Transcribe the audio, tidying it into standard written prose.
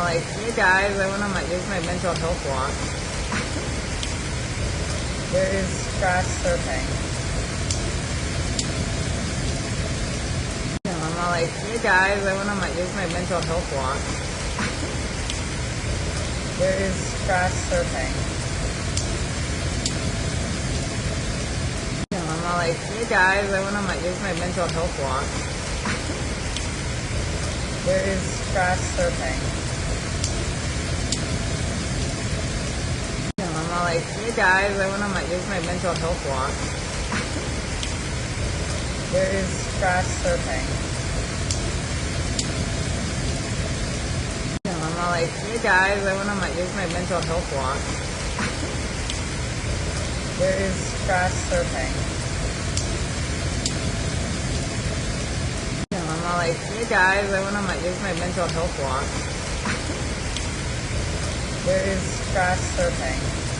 like, hey guys, I went on use my mental health walk. There is fast surfing. I'm like, hey guys, I went on use my mental health walk. There is fast surfing. I'm like, hey guys, I went on use my mental health walk. There is fast surfing. I'm like, hey guys, I went on use my mental health walk. There is fast surfing. I'm like, hey guys, I went on use my mental health walk. There is fast surfing. I'm like, hey guys, I went on use my mental health walk. There is fast surfing.